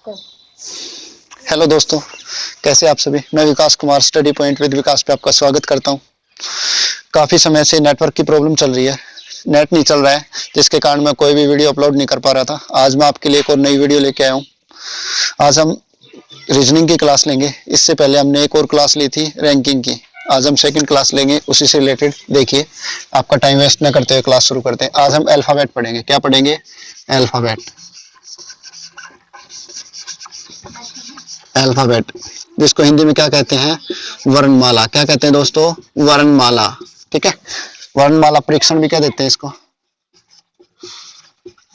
Hello दोस्तों, कैसे आप सभी। मैं विकास कुमार स्टडी पॉइंट विद विकास पे आपका स्वागत करता हूं। काफ़ी समय से नेटवर्क की प्रॉब्लम चल रही है, नेट नहीं चल रहा है, जिसके कारण मैं कोई भी वीडियो अपलोड नहीं कर पा रहा था। आज मैं आपके लिए एक और नई वीडियो लेके आया हूं। आज हम रीजनिंग की क्लास लेंगे। इससे पहले हमने एक और क्लास ली थी रैंकिंग की। आज हम सेकंड क्लास लेंगे, उसी से रिलेटेड। देखिए, आपका टाइम वेस्ट न करते हुए क्लास शुरू करते हैं। आज हम अल्फ़ाबेट पढ़ेंगे। क्या पढ़ेंगे? अल्फ़ाबेट। अल्फ़ाबेट, जिसको हिंदी में क्या कहते हैं? वर्णमाला। क्या कहते हैं दोस्तों? वर्णमाला। ठीक है, वर्णमाला परीक्षण भी क्या देते हैं इसको?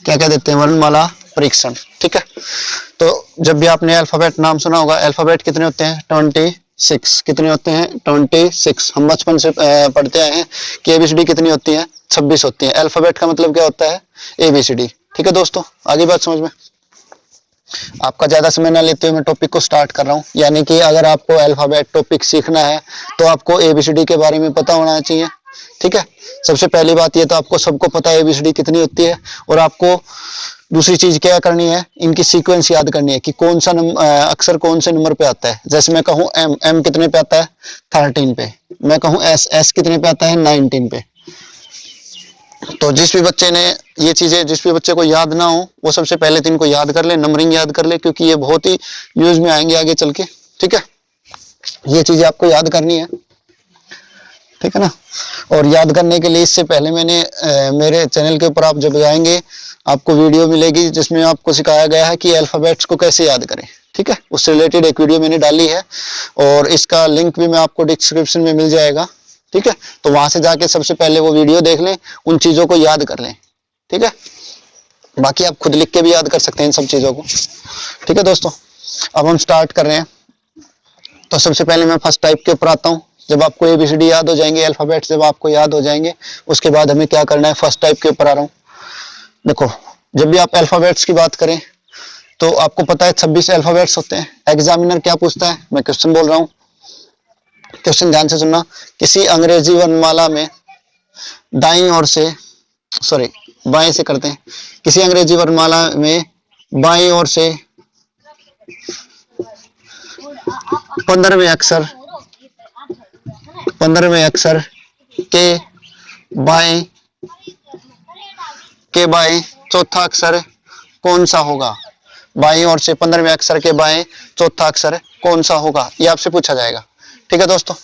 क्या क्या देते हैं? वर्णमाला परीक्षण। ठीक है, तो जब भी आपने अल्फ़ाबेट नाम सुना होगा, अल्फ़ाबेट कितने होते हैं? 26। कितने होते हैं? 26। हम बचपन से पढ़ते आए हैं कि एबीसीडी कितनी होती है? 26 होती है। अल्फ़ाबेट का मतलब क्या होता है? एबीसीडी। ठीक है दोस्तों, आगे बात समझ में। आपका ज्यादा समय ना लेते हुए मैं टॉपिक को स्टार्ट कर रहा हूं। यानी कि अगर आपको अल्फाबेट टॉपिक सीखना है तो आपको एबीसीडी के बारे में पता होना चाहिए। ठीक है, सबसे पहली बात ये तो आपको सबको पता है एबीसीडी कितनी होती है। और आपको दूसरी चीज क्या करनी है? इनकी सीक्वेंस याद करनी है कि कौन सा अक्षर कौन से नंबर पे आता है। जैसे मैं कहूँ एम, एम कितने पे आता है? 13 पे। मैं कहूँ एस, एस कितने पे आता है? 19 पे। तो जिस भी बच्चे ने ये चीजें, जिस भी बच्चे को याद ना हो, वो सबसे पहले तो इनको याद कर ले, नंबरिंग याद कर ले, क्योंकि ये बहुत ही यूज में आएंगे आगे चल के। ठीक है, ये चीजें आपको याद करनी है। ठीक है ना। और याद करने के लिए इससे पहले मैंने मेरे चैनल के ऊपर आप जब जाएंगे आपको वीडियो मिलेगी जिसमें आपको सिखाया गया है कि अल्फाबेट्स को कैसे याद करें। ठीक है, उससे रिलेटेड एक वीडियो मैंने डाली है और इसका लिंक भी मैं आपको डिस्क्रिप्शन में मिल जाएगा। ठीक है, तो वहां से जाके सबसे पहले वो वीडियो देख लें, उन चीजों को याद कर लें। ठीक है, बाकी आप खुद लिख के भी याद कर सकते हैं इन सब चीजों को। ठीक है दोस्तों, अब हम स्टार्ट कर रहे हैं। तो सबसे पहले मैं फर्स्ट टाइप के ऊपर आता हूँ। जब आपको एबीसीडी याद हो जाएंगे, अल्फाबेट्स जब आपको याद हो जाएंगे, उसके बाद हमें क्या करना है? फर्स्ट टाइप के ऊपर आ रहा हूँ। देखो, जब भी आप अल्फाबेट्स की बात करें तो आपको पता है 26 अल्फाबेट्स होते हैं। एग्जामिनर क्या पूछता है? मैं क्वेश्चन बोल रहा हूँ, क्वेश्चन ध्यान से सुनना। किसी अंग्रेजी वर्णमाला में दाईं ओर से, सॉरी बाएं से करते हैं। किसी अंग्रेजी वर्णमाला में बाईं ओर से 15वें अक्षर के बाएं चौथा अक्षर कौन सा होगा? बाईं ओर से 15वें अक्षर के बाएं चौथा अक्षर कौन सा होगा? ये आपसे पूछा जाएगा। ठीक है दोस्तों,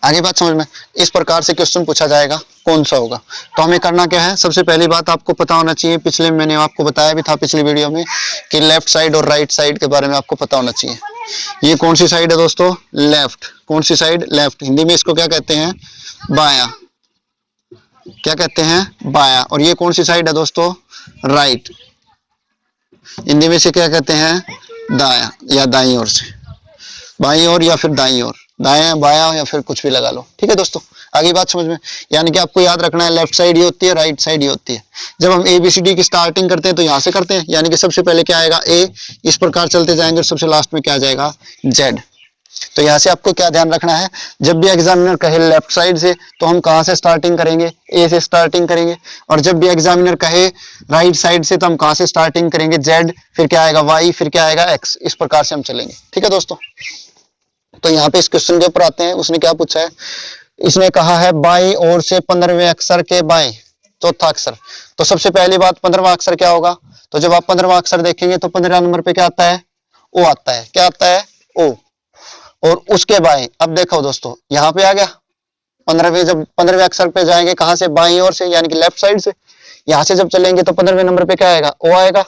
आगे बात समझ में। इस प्रकार से क्वेश्चन पूछा जाएगा, कौन सा होगा। तो हमें करना क्या है? सबसे पहली बात आपको पता होना चाहिए, पिछले मैंने आपको बताया भी था पिछली वीडियो में, कि लेफ्ट साइड और राइट साइड के बारे में आपको पता होना चाहिए। ये कौन सी साइड है दोस्तों? लेफ्ट। कौन सी साइड? लेफ्ट। हिंदी में इसको क्या कहते हैं? बायां। क्या कहते हैं? बायां। और ये कौन सी साइड है दोस्तों? राइट। हिंदी में से क्या कहते हैं? दायां या दाईं ओर से। बाईं ओर या फिर दाईं ओर, दायां बायां या फिर कुछ भी लगा लो। ठीक है दोस्तों, आगे बात समझ में। यानी कि आपको याद रखना है लेफ्ट साइड ये होती है, राइट साइड ये होती है। जब हम एबीसीडी की स्टार्टिंग करते हैं तो यहाँ से करते हैं। यानी कि सबसे पहले क्या आएगा? ए। इस प्रकार चलते जाएंगे और सबसे लास्ट में क्या आ जाएगा? जेड। तो यहाँ से आपको क्या ध्यान रखना है? जब भी एग्जामिनर कहे लेफ्ट साइड से तो हम कहाँ से स्टार्टिंग करेंगे? ए से स्टार्टिंग करेंगे। और जब भी एग्जामिनर कहे राइट साइड से तो हम कहाँ से स्टार्टिंग करेंगे? जेड। फिर क्या आएगा? वाई। फिर क्या आएगा? एक्स। इस प्रकार से हम चलेंगे। ठीक है दोस्तों, तो यहाँ पे इस क्वेश्चन के ऊपर आते हैं। उसने क्या पूछा है? इसने कहा है बाईं ओर से 15वें अक्षर के बाएं चौथा अक्षर। तो सबसे पहली बात, 15वां अक्षर क्या होगा? तो जब आप 15वां अक्षर देखेंगे तो 15 नंबर पे क्या आता है? ओ आता है। क्या आता है? ओ। और उसके बाएं, अब देखो दोस्तों, यहाँ पे आ गया 15वें। जब 15वें अक्षर पे जाएंगे कहां से? बाईं ओर से, यानी कि लेफ्ट साइड से। यहां से जब चलेंगे तो 15वें नंबर पे क्या आएगा? ओ आएगा।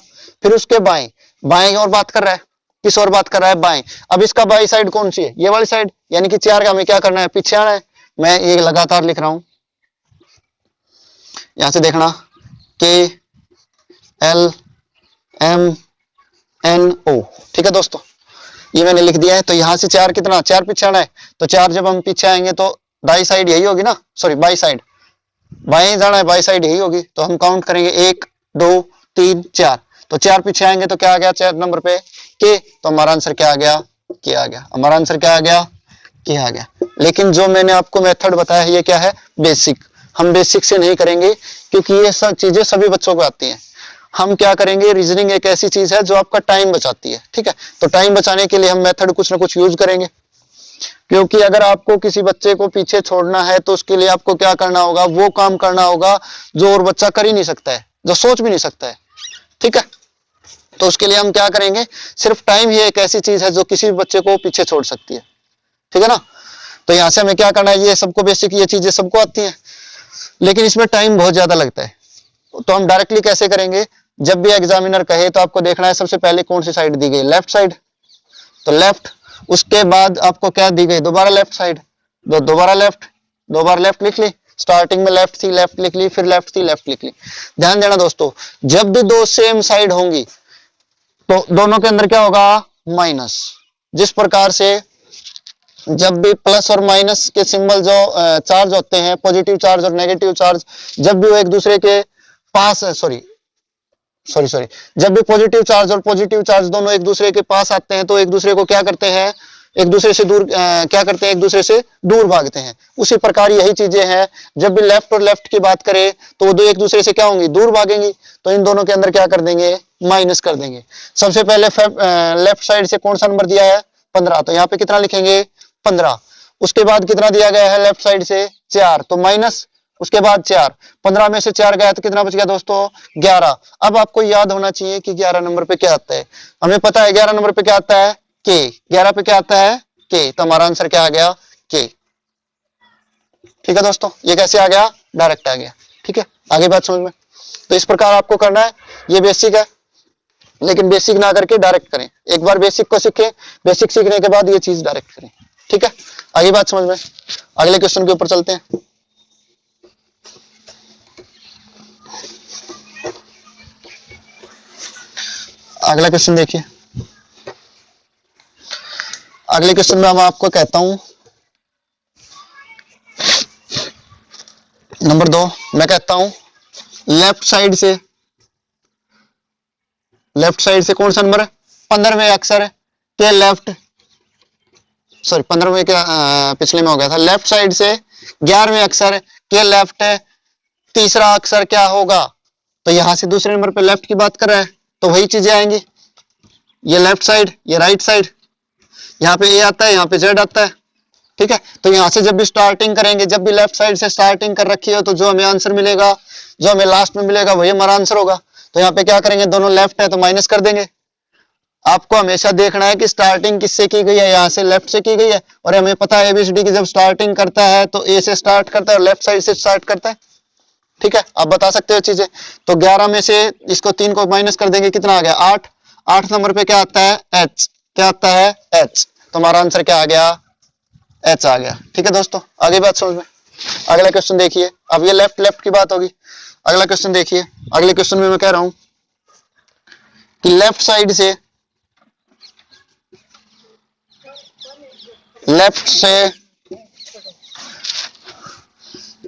फिर उसके बाएं, बाएं और बात कर रहा है, किस और बात कर रहा है? बाएं। अब इसका बाई साइड कौन सी है? ये वाली साइड। यानी कि 4 का हमें क्या करना है? पीछे आना है। मैं ये लगातार लिख रहा हूं, यहां से देखना, के एल एम एन ओ। ठीक है दोस्तों, ये मैंने लिख दिया है। तो यहां से 4 कितना? 4 पीछे आना है। तो 4 जब हम पीछे आएंगे तो दाई साइड यही होगी ना, सॉरी बाई साइड, बाएं जाना है, बाई साइड यही होगी। तो हम काउंट करेंगे 1 2 3 4। तो 4 पीछे आएंगे तो क्या आ गया? 4 नंबर पे के। तो हमारा आंसर क्या आ गया? के आ गया। हमारा आंसर क्या आ गया? के आ गया। लेकिन जो मैंने आपको मेथड बताया है ये क्या है? बेसिक। हम बेसिक से नहीं करेंगे क्योंकि ये सब चीजें सभी बच्चों को आती हैं। हम क्या करेंगे, रीजनिंग एक ऐसी चीज है जो आपका टाइम बचाती है, ठीक है। तो टाइम बचाने के लिए हम मेथड कुछ ना कुछ यूज करेंगे, क्योंकि अगर आपको किसी बच्चे को पीछे छोड़ना है तो उसके लिए आपको क्या करना होगा, वो काम करना होगा जो और बच्चा कर ही नहीं सकता है, जो सोच भी नहीं सकता है, ठीक है। तो उसके लिए हम क्या करेंगे, सिर्फ टाइम ही एक ऐसी चीज है जो किसी भी बच्चे को पीछे छोड़ सकती है, ठीक है ना। तो यहां से हमें क्या करना है, ये सबको बेसिक ये चीजें सबको आती हैं, लेकिन इसमें टाइम बहुत ज्यादा लगता है। तो हम डायरेक्टली कैसे करेंगे, जब भी एग्जामिनर कहे तो आपको देखना है सबसे पहले कौन सी साइड दी गई, लेफ्ट साइड, तो लेफ्ट। उसके बाद आपको क्या दी गई, दोबारा लेफ्ट साइड, दोबारा लेफ्ट, दो बार लेफ्ट लिख ली, स्टार्टिंग में लेफ्ट थी लेफ्ट लिख ली, फिर लेफ्ट थी लेफ्ट लिख ली। ध्यान देना दोस्तों, जब भी दो सेम साइड होंगी तो दोनों के अंदर क्या होगा, माइनस। जिस प्रकार से जब भी प्लस और माइनस के सिंबल जो चार्ज होते हैं, पॉजिटिव चार्ज और नेगेटिव चार्ज, जब भी वो एक दूसरे के पास, सॉरी, जब भी पॉजिटिव चार्ज और पॉजिटिव चार्ज दोनों एक दूसरे के पास आते हैं तो एक दूसरे को क्या करते हैं, एक दूसरे से दूर क्या करते हैं, एक दूसरे से दूर भागते हैं। उसी प्रकार यही चीजें हैं, जब भी लेफ्ट और लेफ्ट की बात करें तो वो दो एक दूसरे से क्या होंगी, दूर भागेंगी, तो इन दोनों के अंदर क्या कर देंगे, माइनस कर देंगे। सबसे पहले लेफ्ट साइड से कौन सा नंबर दिया है, 15, तो यहाँ पे कितना लिखेंगे, 15। उसके बाद कितना दिया गया है लेफ्ट साइड से, 4, तो माइनस, उसके बाद 4, 15 में से 4 गया तो कितना बच गया दोस्तों, 11। अब आपको याद होना चाहिए कि 11 नंबर पे क्या आता है, हमें पता है 11 नंबर पे क्या आता है, के। 11 पे क्या आता है, के, तो हमारा आंसर क्या आ गया, के। ठीक है दोस्तों, ये कैसे आ गया, डायरेक्ट आ गया, ठीक है। आगे बात समझ में, तो इस प्रकार आपको करना है, ये बेसिक है, लेकिन बेसिक ना करके डायरेक्ट करें। एक बार बेसिक को सीखें, बेसिक सीखने के बाद ये चीज डायरेक्ट करें, ठीक है। आगे बात समझ में, अगले क्वेश्चन के ऊपर चलते हैं। अगला क्वेश्चन देखिए, अगले क्वेश्चन में मैं आपको कहता हूं, नंबर 2 मैं कहता हूं, लेफ्ट साइड से कौन सा नंबर है, 15वें अक्षर के लेफ्ट, सॉरी 15वें के पिछले में हो गया था, लेफ्ट साइड से 11वें अक्षर के लेफ्ट तीसरा अक्षर क्या होगा। तो यहां से दूसरे नंबर पे लेफ्ट की बात कर रहा है तो वही चीजें आएंगी, ये लेफ्ट साइड, ये राइट साइड, यहाँ पे ए आता है, यहाँ पे जेड आता है, ठीक है। तो यहां से जब भी स्टार्टिंग करेंगे, जब भी लेफ्ट साइड से स्टार्टिंग कर रखी हो तो जो हमें आंसर मिलेगा, जो हमें लास्ट में मिलेगा वही हमारा आंसर होगा। तो यहाँ पे क्या करेंगे, दोनों लेफ्ट है तो माइनस कर देंगे। आपको हमेशा देखना है कि स्टार्टिंग किससे की गई है, यहाँ से लेफ्ट से की गई है, और हमें पता है एबीसीडी की जब स्टार्टिंग करता है तो ए से स्टार्ट करता है और लेफ्ट साइड से स्टार्ट करता है, ठीक है। आप बता सकते हो चीजें। तो 11 में से इसको 3 को माइनस कर देंगे, कितना आ गया, 8। 8 नंबर पे क्या आता है, एच, क्या आता है, एच। तो हमारा आंसर क्या आ गया, एच आ गया, ठीक है दोस्तों। आगे बात समझ में, अगला क्वेश्चन देखिए। अब ये लेफ्ट लेफ्ट की बात होगी, अगला क्वेश्चन देखिए। अगले क्वेश्चन में मैं कह रहा हूं कि लेफ्ट साइड से, लेफ्ट से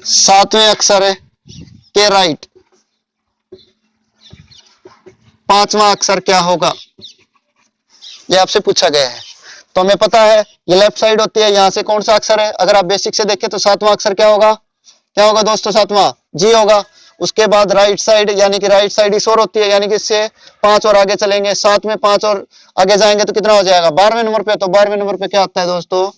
7वें अक्षर के राइट 5वां अक्षर क्या होगा, ये आपसे पूछा गया है। तो हमें पता है ये लेफ्ट साइड होती है, यहां से कौन सा अक्षर है, अगर आप बेसिक से देखें तो 7वां अक्षर क्या होगा, क्या होगा दोस्तों, 7वां जी होगा। उसके बाद राइट साइड, यानी कि राइट साइड इस और होती है, यानी कि इससे 5 और आगे चलेंगे, 7 में 5 और आगे जाएंगे तो कितना हो जाएगा, 12वें नंबर पे। तो 12वें नंबर पे क्या आता है दोस्तों,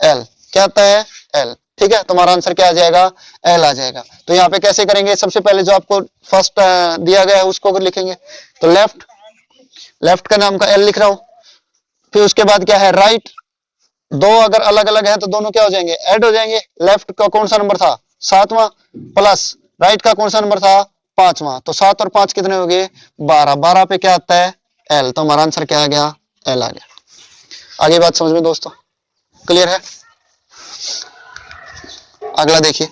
एल, क्या आता है, एल, ठीक है। तुम्हारा आंसर क्या आ जाएगा, एल आ जाएगा। तो यहाँ पे कैसे करेंगे, सबसे पहले जो आपको फर्स्ट दिया गया है उसको लिखेंगे, तो लेफ्ट, लेफ्ट का नाम का एल लिख रहा हूं, फिर उसके बाद क्या है, राइट। दो अगर अलग अलग है तो दोनों क्या हो जाएंगे, ऐड हो जाएंगे। लेफ्ट का कौन सा नंबर था, 7वां, प्लस राइट का कौन सा नंबर था, 5वां। तो 7 और 5 कितने हो गए, 12। 12 पे क्या आता है, एल। तो हमारा आंसर क्या आ गया, एल आ गया। आगे बात समझ में दोस्तों, क्लियर है। अगला देखिए,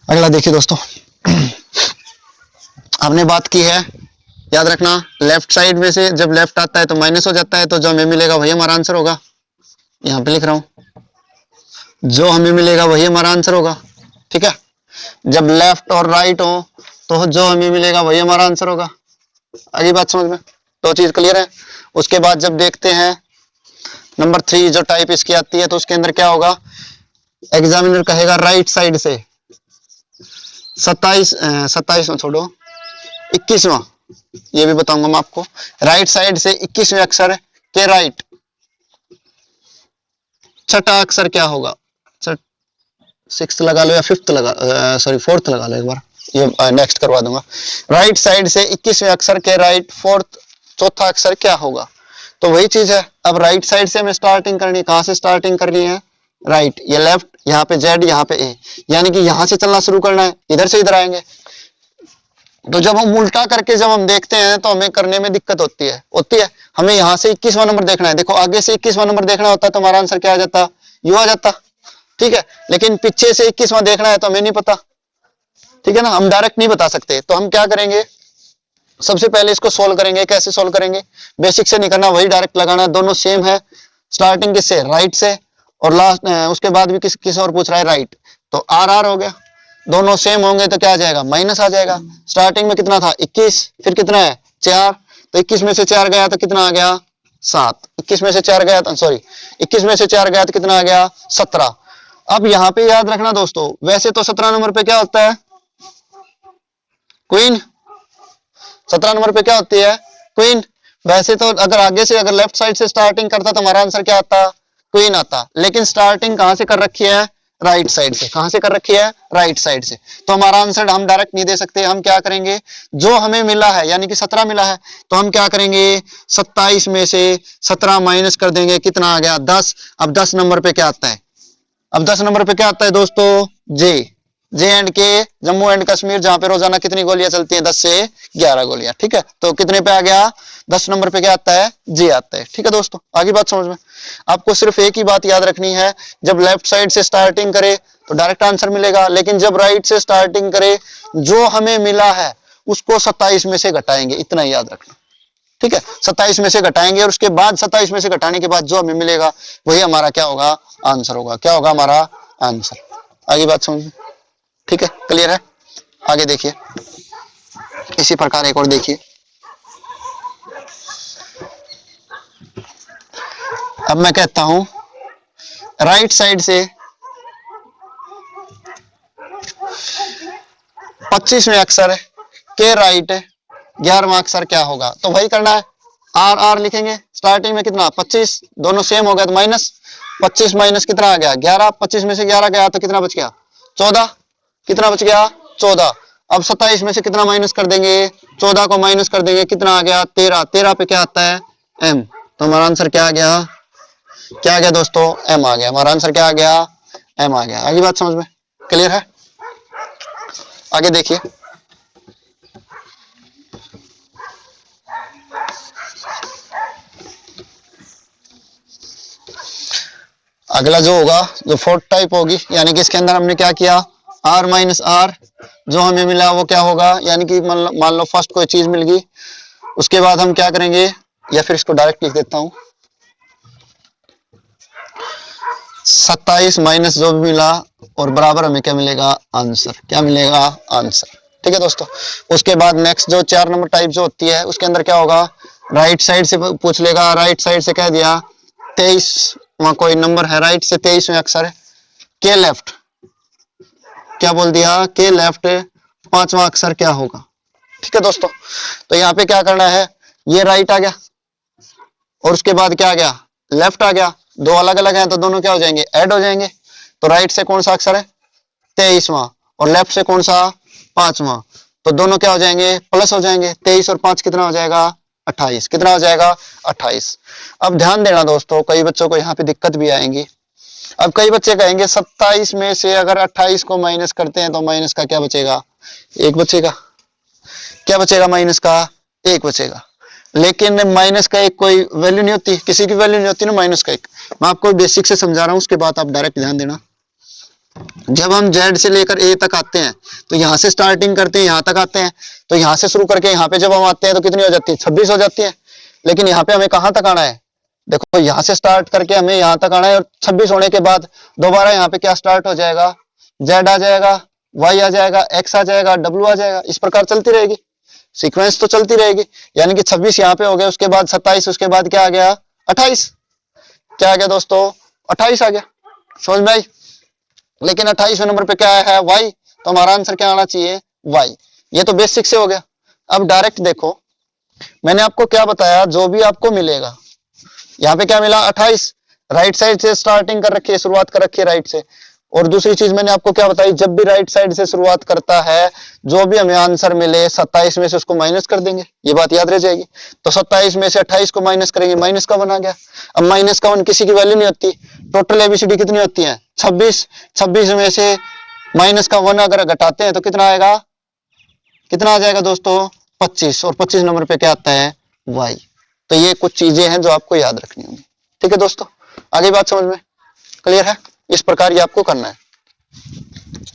अगला देखिए दोस्तों, हमने बात की है, याद रखना, लेफ्ट साइड में से जब लेफ्ट आता है तो माइनस हो जाता है, तो जो हमें मिलेगा वही हमारा आंसर होगा। यहां पे लिख रहा हूं, जो हमें मिलेगा वही हमारा आंसर होगा, ठीक है। जब लेफ्ट और राइट हो तो जो हमें मिलेगा वही हमारा आंसर होगा। आगे बात समझ में, तो चीज क्लियर है। उसके बाद जब देखते हैं नंबर 3 जो टाइप इसकी आती है, तो उसके अंदर क्या होगा, एग्जामिनर कहेगा राइट साइड से 27वां छोड़ो 21वां, ये भी बताऊंगा मैं आपको। राइट साइड से 21वें अक्षर के राइट छठा अक्षर क्या होगा, सिक्स्थ लगा लो या फिफ्थ लगा, सॉरी फोर्थ लगा लो एक बार, ये नेक्स्ट करवा दूंगा। राइट साइड से 21वें अक्षर के राइट फोर्थ चौथा अक्षर क्या होगा। तो वही चीज है, अब राइट साइड से हमें स्टार्टिंग करनी है। कहां से स्टार्टिंग करनी है, राइट, ये लेफ्ट, यहाँ पे जेड, यहाँ पे ए, यानी कि यहां से चलना शुरू करना है, इधर से इधर आएंगे। तो जब हम उल्टा करके जब हम देखते हैं तो हमें करने में दिक्कत होती है। हमें यहाँ से 21वां नंबर देखना है, देखो आगे से 21वां नंबर देखना होता तो हमारा आंसर क्या आ जाता, यू आ जाता, ठीक है। लेकिन पीछे से 21वां देखना है तो हमें नहीं पता, ठीक है ना, हम डायरेक्ट नहीं बता सकते। तो हम क्या करेंगे, सबसे पहले इसको सोल्व करेंगे। कैसे सोल्व करेंगे, बेसिक से नहीं करना, वही डायरेक्ट लगाना। दोनों सेम है, स्टार्टिंग किससे, राइट से, और लास्ट उसके बाद भी किस और पूछ रहा है, राइट, तो आर आर हो गया। दोनों सेम होंगे तो क्या आ जाएगा, माइनस आ जाएगा। स्टार्टिंग में कितना था 21, फिर कितना है 4, तो 21 में से 4 गया तो कितना आ गया 7, 21 में से 4 गया तो सॉरी 21 में से 4 गया तो कितना आ गया 17। अब यहाँ पे याद रखना दोस्तों, वैसे तो 17 नंबर पे क्या होता है क्वीन, 17 नंबर पे क्या होती है क्वीन। वैसे तो अगर आगे से अगर लेफ्ट साइड से स्टार्टिंग करता तो हमारा आंसर क्या आता, क्वीन आता। लेकिन स्टार्टिंग कहां से कर रखी है, राइट साइड से। कहां से कर रखी है, राइट साइड से। तो हमारा आंसर हम डायरेक्ट नहीं दे सकते, हम क्या करेंगे, जो हमें मिला है यानी कि 17 मिला है, तो हम क्या करेंगे 27 में से 17 माइनस कर देंगे, कितना आ गया 10। अब 10 नंबर पे क्या आता है, अब 10 नंबर पे क्या आता है दोस्तों, जे एंड के, जम्मू एंड कश्मीर, जहां पे रोजाना कितनी गोलियां चलती हैं, 10 से 11 गोलियां, ठीक है। तो कितने पे आ गया, 10 नंबर पे क्या आता है, जे आता है, ठीक है दोस्तों। आगे बात समझ में, आपको सिर्फ एक ही बात याद रखनी है, जब लेफ्ट साइड से स्टार्टिंग करे तो डायरेक्ट आंसर मिलेगा, लेकिन जब राइट से स्टार्टिंग करे जो हमें मिला है उसको 27 में से घटाएंगे, इतना ही याद रखना, ठीक है। 27 में से घटाएंगे और उसके बाद 27 में से घटाने के बाद जो हमें मिलेगा वही हमारा क्या होगा, आंसर होगा। क्या होगा हमारा आंसर। आगे बात समझ में, ठीक है, क्लियर है। आगे देखिए, इसी प्रकार एक और देखिए। अब मैं कहता हूं राइट साइड से 25वें अक्षर के राइट 11वां अक्षर क्या होगा। तो वही करना है, आर आर लिखेंगे। स्टार्टिंग में कितना 25, दोनों सेम हो गया तो माइनस 25 माइनस कितना आ गया 11, 25 में से 11 गया तो कितना बच गया 14, कितना बच गया 14। अब 27 में से कितना माइनस कर देंगे, 14 को माइनस कर देंगे, कितना आ गया 13, 13 पे क्या आता है एम। तो हमारा आंसर क्या आ गया, क्या आ गया दोस्तों, एम आ गया। हमारा आंसर क्या आ गया, एम आ गया। आगे बात समझ में, क्लियर है। आगे देखिए, अगला जो होगा, जो फोर्थ टाइप होगी, यानी कि इसके अंदर हमने क्या किया, आर माइनस आर, जो हमें मिला वो क्या होगा, यानी कि मान लो फर्स्ट कोई चीज मिल गई, उसके बाद हम क्या करेंगे, या फिर इसको डायरेक्ट लिख देता हूं, 27 माइनस जो भी मिला और बराबर हमें क्या मिलेगा, आंसर। क्या मिलेगा, आंसर, ठीक है दोस्तों। उसके बाद नेक्स्ट जो 4 नंबर टाइप जो होती है, उसके अंदर क्या होगा, राइट साइड से पूछ लेगा। राइट साइड से कह दिया 23 वहां कोई नंबर है, राइट से 23वें अक्षर है, के लेफ्ट, क्या बोल दिया, के लेफ्ट 5वां अक्षर क्या होगा, ठीक है दोस्तों। तो यहाँ पे क्या करना है, ये राइट आ गया और उसके बाद क्या आ गया, लेफ्ट आ गया। दो अलग अलग हैं तो दोनों क्या हो जाएंगे, ऐड हो जाएंगे। तो राइट से कौन सा अक्षर है 23वां और लेफ्ट से कौन सा 5वां, तो दोनों क्या हो जाएंगे, प्लस हो जाएंगे। 23 और 5 कितना हो जाएगा 28, कितना हो जाएगा 28। अब ध्यान देना दोस्तों, कई बच्चों को यहाँ पे दिक्कत भी आएंगी। अब कई बच्चे कहेंगे 27 में से अगर 28 को माइनस करते हैं तो माइनस का क्या बचेगा, 1 बचेगा। क्या बचेगा, माइनस का 1 बचेगा। लेकिन माइनस का 1 कोई वैल्यू नहीं होती, किसी की वैल्यू नहीं होती ना माइनस का 1। मैं आपको बेसिक से समझा रहा हूं, उसके बाद आप डायरेक्ट ध्यान देना। जब हम जेड से लेकर ए तक आते हैं तो यहां से स्टार्टिंग करते हैं, यहां तक आते हैं, तो यहां से शुरू करके यहां पे जब हम आते हैं तो कितनी हो जाती है, 26 हो जाती है। लेकिन यहाँ पे हमें कहां तक आना है, देखो यहां से स्टार्ट करके हमें यहां तक आना है और 26 होने के बाद दोबारा यहाँ पे क्या स्टार्ट हो जाएगा, जेड आ जाएगा, वाई आ जाएगा, एक्स आ जाएगा, डब्ल्यू आ जाएगा, इस प्रकार चलती रहेगी। सीक्वेंस तो चलती रहेगी, यानी कि 26 यहाँ पे हो गया, उसके बाद 27, उसके बाद क्या आ गया 28, क्या आ गया दोस्तों 28 आ गया, समझ में आई। लेकिन 28वें नंबर पे क्या है y, तो हमारा आंसर क्या आना चाहिए y। ये तो बेसिक से हो गया। अब डायरेक्ट देखो, मैंने आपको क्या बताया, जो भी आपको मिलेगा, यहाँ पे क्या मिला 28, राइट साइड से स्टार्टिंग कर रखी है, शुरुआत कर रखी है राइट से। और दूसरी चीज मैंने आपको क्या बताई, जब भी राइट साइड से शुरुआत करता है, जो भी हमें आंसर मिले 27 में से उसको माइनस कर देंगे, ये बात याद रह जाएगी। तो 27 में से 28 को माइनस करेंगे, माइनस का 1 आ गया। अब माइनस का 1 किसी की वैल्यू नहीं होती, टोटल एबीसीडी कितनी होती है 26, 26 में से माइनस का 1 अगर घटाते हैं तो कितना आएगा, कितना आ जाएगा दोस्तों 25, और 25 नंबर पे क्या आता है y। तो ये कुछ चीजें हैं जो आपको याद रखनी होंगी, ठीक है दोस्तों। आगे बात समझ में क्लियर है, इस प्रकार ये आपको करना है,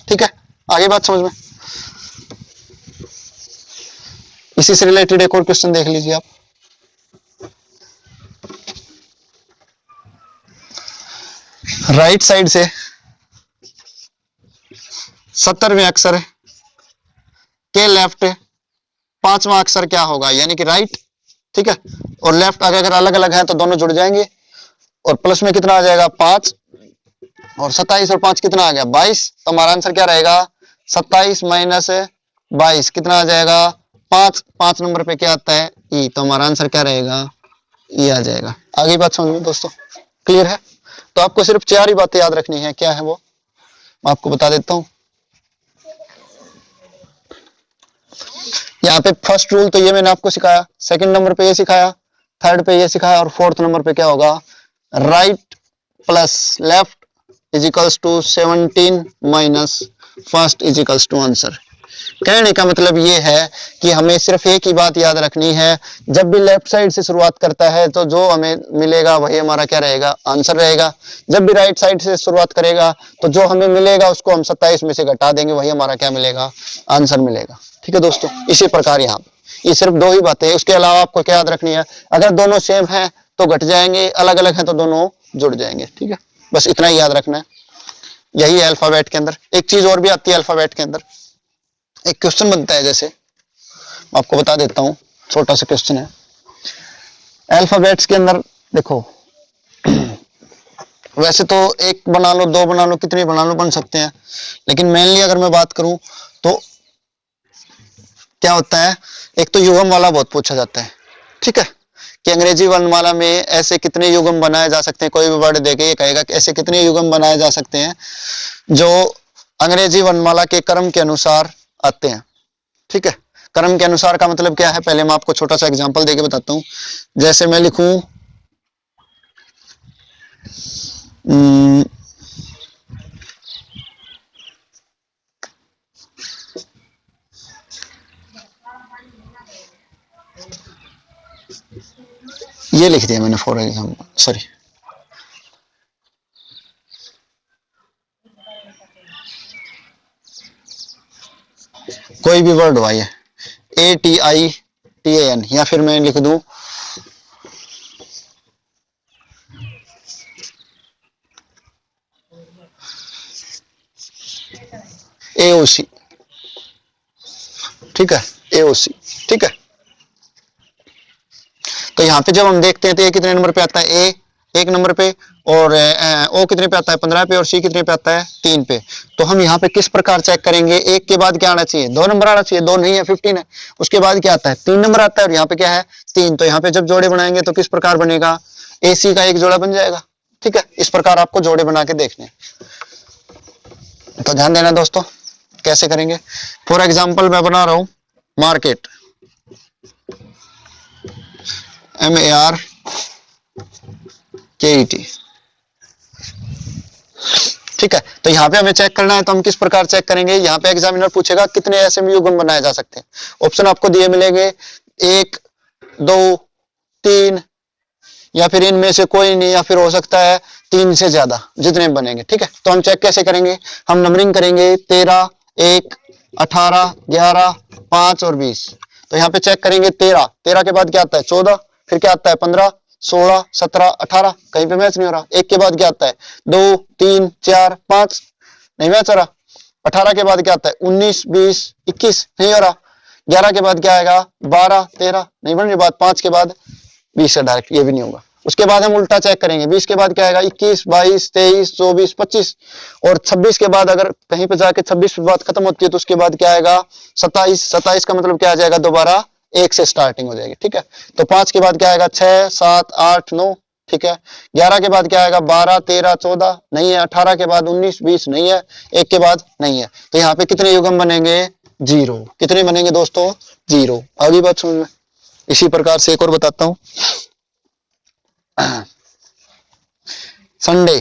ठीक है। आगे बात समझ में, इसी से रिलेटेड एक और क्वेश्चन देख लीजिए आप। राइट साइड से 70वें अक्षर के लेफ्ट 5वां अक्षर क्या होगा, यानी कि राइट, ठीक है। और लेफ्ट अगर अलग अलग है तो दोनों जुड़ जाएंगे, और प्लस में कितना आ जाएगा 5, और 27 और 5 कितना आ गया 22। तो हमारा आंसर क्या रहेगा 27 माइनस 22 कितना आ जाएगा 5, 5 नंबर पे क्या आता है ई, तो हमारा आंसर क्या रहेगा ई आ जाएगा। आगे बात समझ में दोस्तों क्लियर है। तो आपको सिर्फ 4 ही बातें याद रखनी है, क्या है वो मैं आपको बता देता हूं। यहाँ पे फर्स्ट रूल तो ये मैंने आपको सिखाया, सेकंड नंबर पे ये सिखाया, थर्ड पे ये सिखाया, और फोर्थ नंबर पे क्या होगा right plus left is equals to 17 minus first is equals to answer. कहने का मतलब ये है कि हमें सिर्फ एक ही बात याद रखनी है, जब भी लेफ्ट साइड से शुरुआत करता है तो जो हमें मिलेगा वही हमारा क्या रहेगा आंसर रहेगा। जब भी राइट साइड से शुरुआत करेगा तो जो हमें मिलेगा उसको हम 27 में से घटा देंगे, वही हमारा क्या मिलेगा आंसर मिलेगा, ठीक है दोस्तों। इसी प्रकार यहाँ ये सिर्फ 2 ही बातें हैं, उसके अलावा आपको क्या याद रखनी है, अगर दोनों सेम है तो घट जाएंगे, अलग अलग है तो दोनों जुड़ जाएंगे, ठीक है। बस इतना ही याद रखना है, यही है अल्फाबेट के अंदर। एक चीज और भी आती है अल्फाबेट के अंदर, एक क्वेश्चन बनता है, जैसे मैं आपको बता देता हूं, छोटा सा क्वेश्चन है अल्फाबेट्स के अंदर। देखो वैसे तो एक बना लो, 2 बना लो, कितने बना लो बन सकते हैं, लेकिन मेनली अगर मैं बात करूं तो क्या होता है, एक तो युग्म वाला बहुत पूछा जाता है, ठीक है, कि अंग्रेजी वर्णमाला में ऐसे कितने युग्म बनाए जा सकते हैं। कोई भी वर्ड देके ये कहेगा कि ऐसे कितने युग्म बनाए जा सकते हैं जो अंग्रेजी वर्णमाला के क्रम के अनुसार आते हैं, ठीक है। क्रम के अनुसार का मतलब क्या है, पहले मैं आपको छोटा सा एग्जांपल देके बताता हूं। जैसे मैं लिखूं ये लिख दिया मैंने फॉर एग्जांपल, सॉरी कोई भी वर्ड हुआ ये ATITAN, या फिर मैं लिख दूं AOC, ठीक है AOC, ठीक है। तो यहाँ पे जब हम देखते हैं तो ये कितने नंबर पे आता है ए 1 नंबर पे, और ओ कितने पे आता है 15 पे, और सी कितने पे आता है 3 पे। तो हम यहाँ पे किस प्रकार चेक करेंगे, 1 के बाद क्या आना चाहिए 2 नंबर आना चाहिए, 2 नहीं है 15 है, उसके बाद क्या आता है 3 नंबर आता है, और यहाँ पे क्या है 3। तो यहाँ पे जब जोड़े बनाएंगे तो किस प्रकार बनेगा, AC का एक जोड़ा बन जाएगा, ठीक है। इस प्रकार आपको जोड़े बना के देखने, तो ध्यान देना दोस्तों कैसे करेंगे। फॉर एग्जाम्पल मैं बना रहा हूं मार्केट MARKET, ठीक है। तो यहाँ पे हमें चेक करना है, तो हम किस प्रकार चेक करेंगे, यहाँ पे एग्जामिनर पूछेगा कितने ऐसे युग्म बनाए जा सकते हैं। ऑप्शन आपको दिए मिलेंगे 1 2 3, या फिर इनमें से कोई नहीं, या फिर हो सकता है 3 से ज्यादा, जितने बनेंगे, ठीक है। तो हम चेक कैसे करेंगे, हम नंबरिंग करेंगे 13 1 18 11 5 और 20। तो यहाँ पे चेक करेंगे 13, 13 के बाद क्या आता है 14, फिर क्या आता है 15 16 17 18, कहीं पे मैच नहीं हो रहा। 1 के बाद क्या आता है 2 3 4 5, नहीं मैच हो रहा। 18 के बाद क्या आता है 19 20 21, नहीं हो रहा। 11 के बाद क्या आएगा 12 13, नहीं बन रही बात। 5 के बाद 20 है डायरेक्ट, ये भी नहीं होगा। उसके बाद हम उल्टा चेक करेंगे, 20 के बाद क्या आएगा 21 22 23 24 25, और 26 के बाद अगर कहीं पे जाके 26 पे बात खत्म होती है तो उसके बाद क्या आएगा 27। 27 का मतलब क्या आ जाएगा, दोबारा 1 से स्टार्टिंग हो जाएगी, ठीक है। तो 5 के बाद क्या आएगा 6 7 8 9, ठीक है। 11 के बाद क्या आएगा 12 13 14 नहीं है। 18 के बाद 19 20 नहीं है। 1 के बाद नहीं है। तो यहाँ पे कितने युग्म बनेंगे, 0। कितने बनेंगे दोस्तों, 0। आगे बात समझ में। इसी प्रकार से एक और बताता हूं, संडे,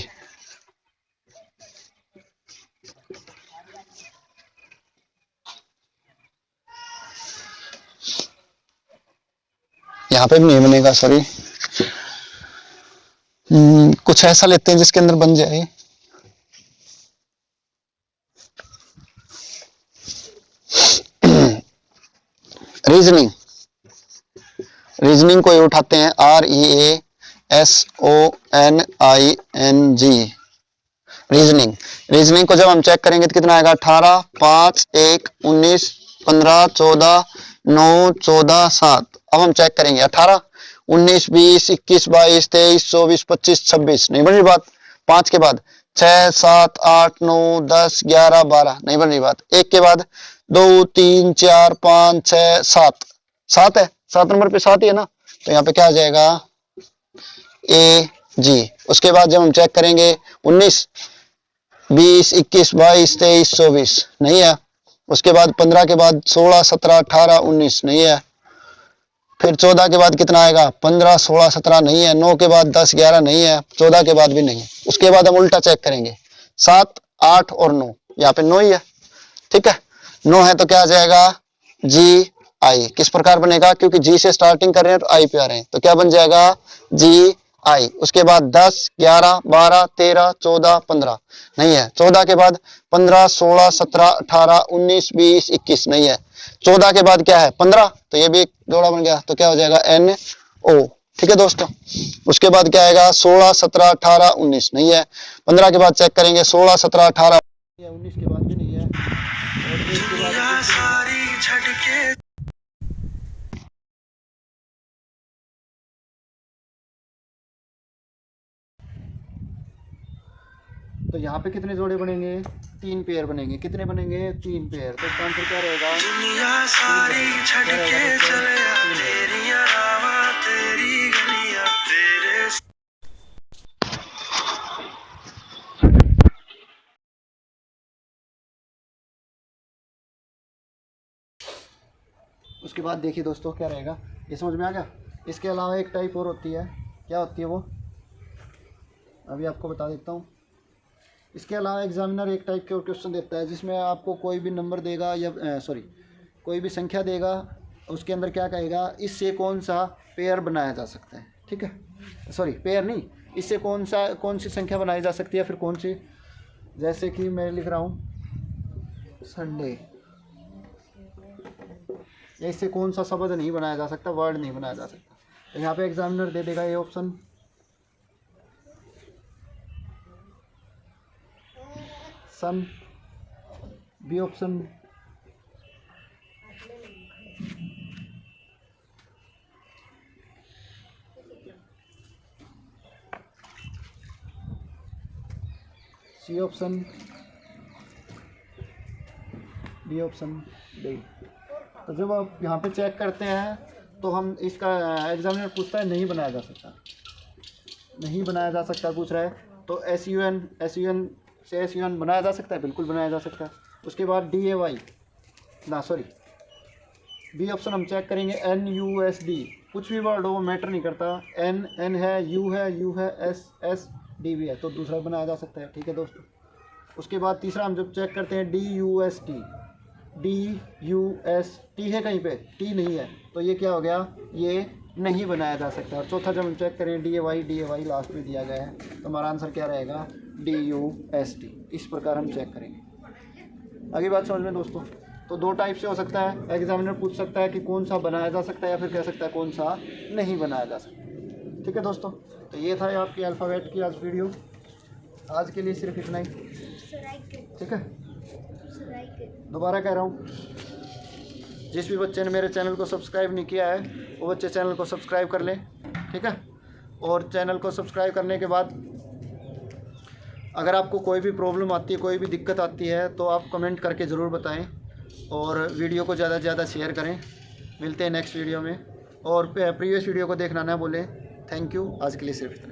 यहाँ पे भी नहीं बनेगा, सॉरी। कुछ ऐसा लेते हैं जिसके अंदर बन जाए। रीजनिंग, रीजनिंग को ये उठाते हैं REASONING, रीजनिंग। रीजनिंग को जब हम चेक करेंगे तो कितना आएगा 18 5 1 19 15 14 9 14 7। अब हम चेक करेंगे 18 19 20 21 22 23 24 25 26, नहीं बन रही बात। 5 के बाद 6 7 8 9 10 11 12, नहीं बन रही बात। 1 के बाद 2 3 4 5 6 7, 7 है, 7 नंबर पे 7 ही है ना। तो यहाँ पे क्या आ जाएगा AG। उसके बाद जब हम चेक करेंगे 19 20 21 22 23 24, नहीं है। उसके बाद 15 के बाद 16 17 18 19, नहीं है। फिर 14 के बाद कितना आएगा 15 16 17, नहीं है। 9 के बाद 10 11, नहीं है। 14 के बाद भी नहीं है। उसके बाद हम उल्टा चेक करेंगे 7 8 और 9, यहाँ पे 9 ही है, ठीक है। 9 है तो क्या आ जाएगा GI। किस प्रकार बनेगा, क्योंकि G से स्टार्टिंग कर रहे हैं तो I पे आ रहे हैं, तो क्या बन जाएगा GI। उसके बाद 10 11 12 13 14 15, नहीं है। 14 के बाद 15 16 17 18 19 20 21, नहीं है। 14 के बाद क्या है 15, तो ये भी एक जोड़ा बन गया, तो क्या हो जाएगा NO, ठीक है दोस्तों। उसके बाद क्या आएगा 16 17 18 19, नहीं है। 15 के बाद चेक करेंगे 16 17 18, 19 के बाद भी नहीं है। और 1 के बाद सारी झटके। तो यहाँ पे कितने जोड़े बनेंगे, 3 पेयर बनेंगे। कितने बनेंगे, 3 पेयर। तो इसका आंसर क्या रहेगा, दुनिया सारी छटके चले तेरी रावा तेरी गलियां तेरे। उसके बाद देखिए दोस्तों क्या रहेगा, ये समझ में आ गया। इसके अलावा एक टाइप और होती है, क्या होती है वो, अभी आपको बता देता हूँ। इसके अलावा एग्जामिनर एक टाइप के और क्वेश्चन देता है जिसमें आपको कोई भी नंबर देगा या कोई भी संख्या देगा, उसके अंदर क्या कहेगा, इससे कौन सा पेयर बनाया जा सकता है, ठीक है। सॉरी पेयर नहीं, इससे कौन सी संख्या बनाई जा सकती है, फिर कौन सी। जैसे कि मैं लिख रहा हूँ संडे, इससे कौन सा शब्द नहीं बनाया जा सकता, वर्ड नहीं बनाया जा सकता। तो यहाँ पे एग्जामिनर दे देगा ये ऑप्शन, सन, B option, C option, D option, D. तो जब आप यहाँ पे चेक करते हैं तो हम इसका एग्जामिनर पूछता है नहीं बनाया जा सकता, नहीं बनाया जा सकता पूछ रहा है। तो SUN से SUN बनाया जा सकता है, बिल्कुल बनाया जा सकता है। उसके बाद DAY ना सॉरी बी ऑप्शन हम चेक करेंगे NUSD, कुछ भी वर्ड हो मैटर नहीं करता, N है, U है, S D भी है, तो दूसरा बनाया जा सकता है, ठीक है दोस्तों। उसके बाद तीसरा हम जब चेक करते हैं DUST है, कहीं पे T नहीं है, तो ये क्या हो गया, ये नहीं बनाया जा सकता। और चौथा जब हम चेक करें DAY लास्ट में दिया गया है, तो हमारा आंसर क्या रहेगा DUST। इस प्रकार हम चेक करेंगे। आगे बात समझ में दोस्तों। तो 2 टाइप से हो सकता है, एग्जामिनर पूछ सकता है कि कौन सा बनाया जा सकता है, या फिर कह सकता है कौन सा नहीं बनाया जा सकता, ठीक है दोस्तों। तो ये था आपकी अल्फ़ाबेट की आज वीडियो, आज के लिए सिर्फ इतना ही, ठीक है। दोबारा कह रहा हूँ जिस भी बच्चे ने मेरे चैनल को सब्सक्राइब नहीं किया है वो बच्चे चैनल को सब्सक्राइब कर लें, ठीक है। और चैनल को सब्सक्राइब करने के बाद अगर आपको कोई भी प्रॉब्लम आती है, कोई भी दिक्कत आती है तो आप कमेंट करके ज़रूर बताएं और वीडियो को ज़्यादा से ज़्यादा शेयर करें। मिलते हैं नेक्स्ट वीडियो में, और प्रीवियस वीडियो को देखना ना भूलें। थैंक यू, आज के लिए सिर्फ इतना।